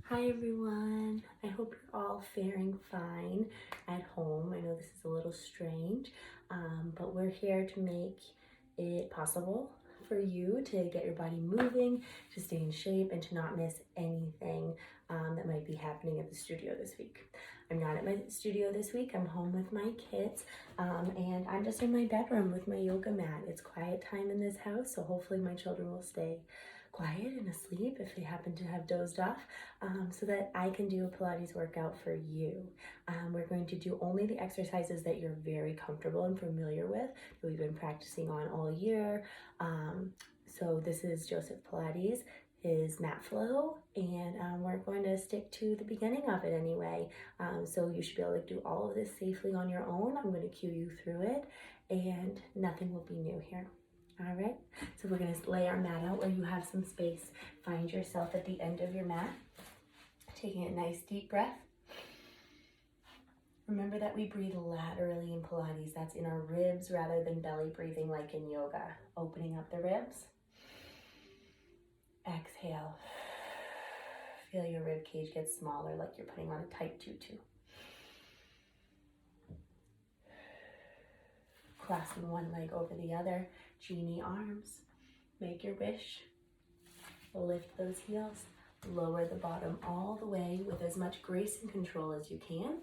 Hi everyone, I hope you're all faring fine at home. I know this is a little strange, but we're here to make it possible for you to get your body moving, to stay in shape, and to not miss anything that might be happening at the studio this week. I'm not at my studio this week, I'm home with my kids, and I'm just in my bedroom with my yoga mat. It's quiet time in this house, so hopefully my children will stay quiet and asleep if they happen to have dozed off, so that I can do a Pilates workout for you. We're going to do only the exercises that you're very comfortable and familiar with, that we've been practicing on all year. So this is Joseph Pilates, his mat flow, and we're going to stick to the beginning of it anyway. So you should be able to do all of this safely on your own. I'm going to cue you through it, and nothing will be new here. All right, so we're gonna lay our mat out where you have some space. Find yourself at the end of your mat, taking a nice deep breath. Remember that we breathe laterally in Pilates. That's in our ribs rather than belly breathing like in yoga. Opening up the ribs. Exhale. Feel your rib cage get smaller, like you're putting on a tight tutu. Crossing one leg over the other. Genie arms. Make your wish. Lift those heels. Lower the bottom all the way with as much grace and control as you can.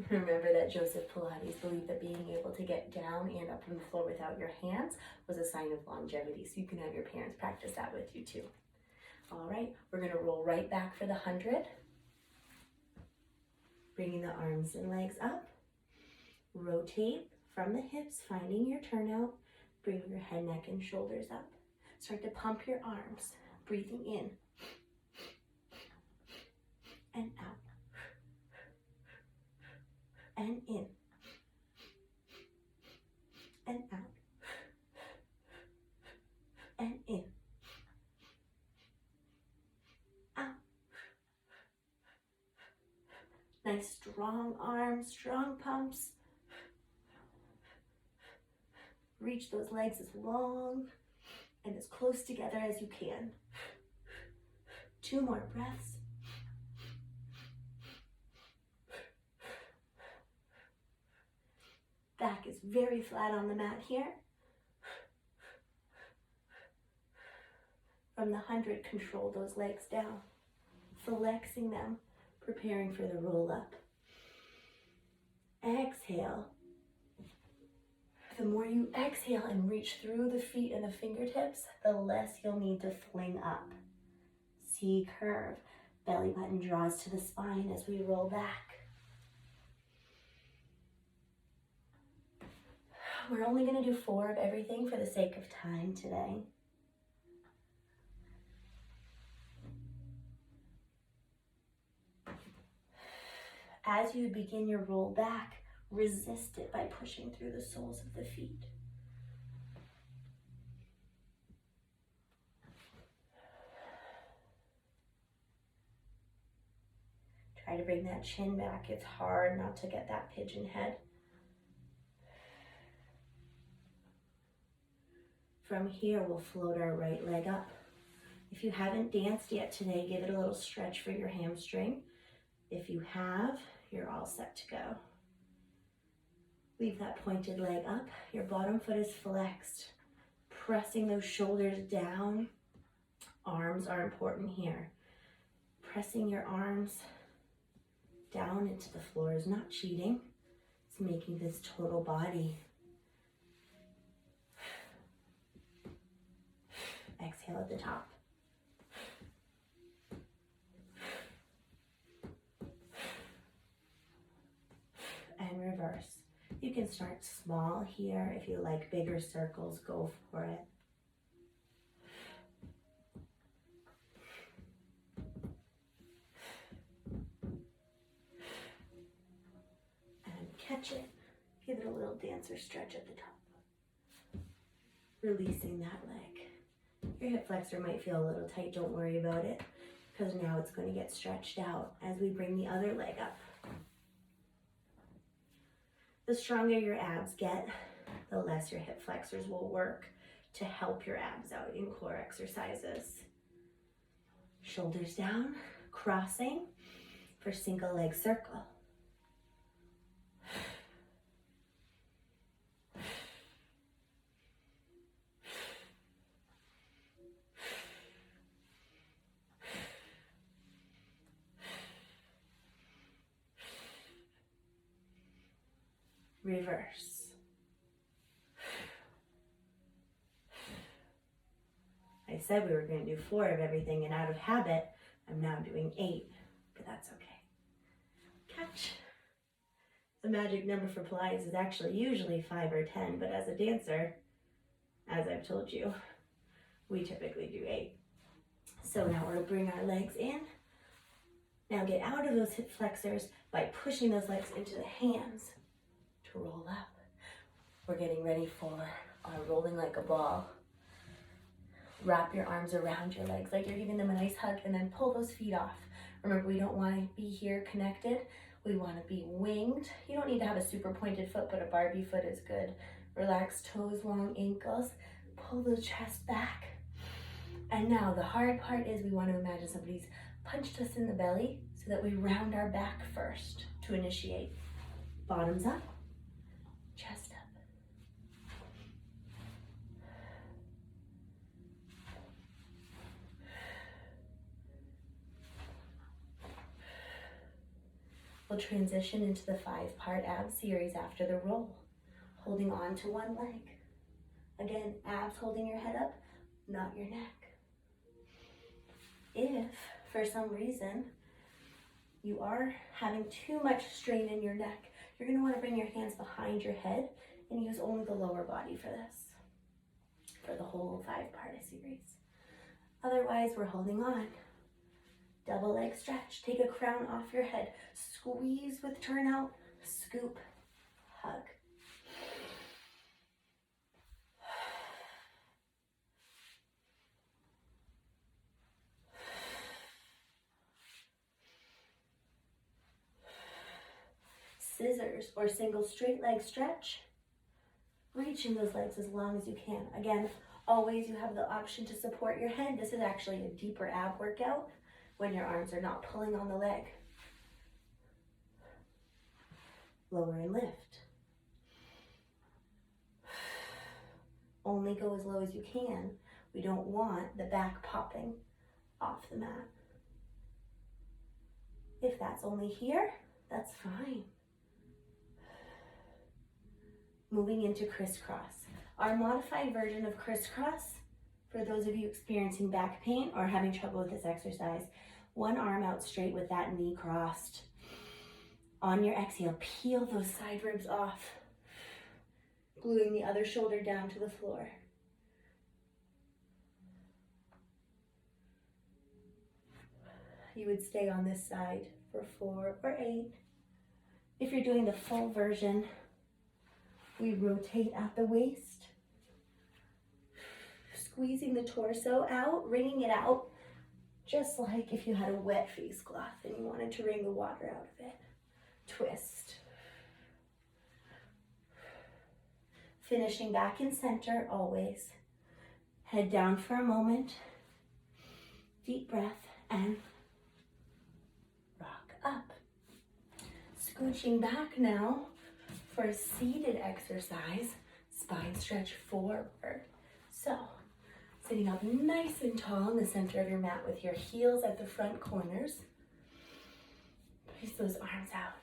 Remember that Joseph Pilates believed that being able to get down and up from the floor without your hands was a sign of longevity. So you can have your parents practice that with you too. All right, we're gonna roll right back for the 100. Bringing the arms and legs up. Rotate from the hips, finding your turnout. Bring your head, neck, and shoulders up. Start to pump your arms, breathing in and out and in and out and in, out. Nice strong arms, strong pumps. Reach those legs as long and as close together as you can. 2 more breaths. Back is very flat on the mat here. From the 100, control those legs down, flexing them, preparing for the roll up. Exhale. The more you exhale and reach through the feet and the fingertips, the less you'll need to fling up. C curve. Belly button draws to the spine as we roll back. We're only going to do 4 of everything for the sake of time today. As you begin your roll back, resist it by pushing through the soles of the feet. Try to bring that chin back. It's hard not to get that pigeon head. From here, we'll float our right leg up. If you haven't danced yet today, give it a little stretch for your hamstring. If you have, you're all set to go. Leave that pointed leg up. Your bottom foot is flexed. Pressing those shoulders down. Arms are important here. Pressing your arms down into the floor is not cheating. It's making this total body. Exhale at the top. And reverse. You can start small here. If you like bigger circles, go for it. And catch it. Give it a little dancer stretch at the top. Releasing that leg. Your hip flexor might feel a little tight. Don't worry about it, because now it's going to get stretched out as we bring the other leg up. The stronger your abs get, the less your hip flexors will work to help your abs out in core exercises. Shoulders down, crossing for single leg circle. Reverse. I said we were going to do 4 of everything, and out of habit, I'm now doing 8, but that's okay. Catch. The magic number for Pilates is actually usually 5 or 10, but as a dancer, as I've told you, we typically do 8. So now we'll bring our legs in. Now get out of those hip flexors by pushing those legs into the hands to roll up. We're getting ready for our rolling like a ball. Wrap your arms around your legs like you're giving them a nice hug, and then pull those feet off. Remember, we don't want to be here connected. We want to be winged. You don't need to have a super pointed foot, but a Barbie foot is good. Relax toes, long ankles. Pull the chest back. And now the hard part is we want to imagine somebody's punched us in the belly so that we round our back first to initiate. Bottoms up, chest up. We'll transition into the 5-part ab series after the roll, holding on to one leg. Again, abs holding your head up, not your neck. If, for some reason, you are having too much strain in your neck, you're going to want to bring your hands behind your head and use only the lower body for this, for the whole 5-part series. Otherwise, we're holding on. Double leg stretch. Take a crown off your head. Squeeze with turnout. Scoop. Hug. Scissors or single straight leg stretch. Reaching those legs as long as you can. Again, always you have the option to support your head. This is actually a deeper ab workout when your arms are not pulling on the leg. Lower and lift. Only go as low as you can. We don't want the back popping off the mat. If that's only here, that's fine. Moving into crisscross. Our modified version of crisscross, for those of you experiencing back pain or having trouble with this exercise, one arm out straight with that knee crossed. On your exhale, peel those side ribs off, gluing the other shoulder down to the floor. You would stay on this side for 4 or 8. If you're doing the full version, we rotate at the waist, squeezing the torso out, wringing it out, just like if you had a wet face cloth and you wanted to wring the water out of it. Twist. Finishing back in center always. Head down for a moment. Deep breath and rock up. Scooching back now for a seated exercise. Spine stretch forward. So, sitting up nice and tall in the center of your mat with your heels at the front corners. Place those arms out.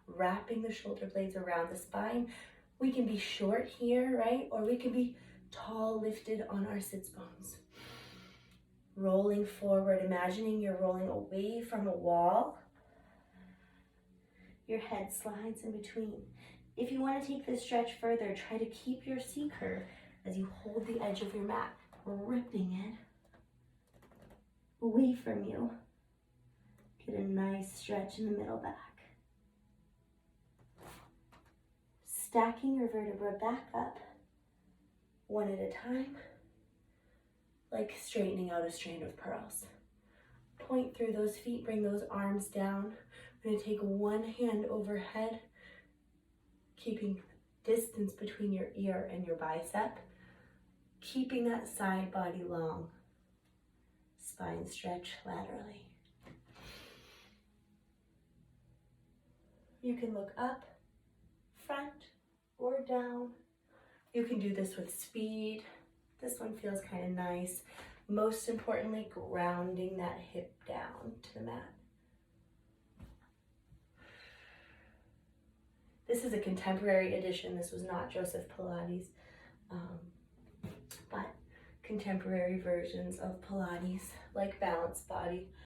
Wrapping the shoulder blades around the spine. We can be short here, right? Or we can be tall, lifted on our sits bones. Rolling forward, imagining you're rolling away from a wall. Your head slides in between. If you want to take this stretch further, try to keep your C curve as you hold the edge of your mat, ripping it away from you. Get a nice stretch in the middle back. Stacking your vertebra back up, one at a time, like straightening out a strand of pearls. Point through those feet, bring those arms down. We're going to take one hand overhead, keeping distance between your ear and your bicep, keeping that side body long. spine stretch laterally. You can look up, front, or down. You can do this with speed. This one feels kind of nice. Most importantly, grounding that hip down to the mat. This is a contemporary edition. This was not Joseph Pilates, but contemporary versions of Pilates, like Balanced Body,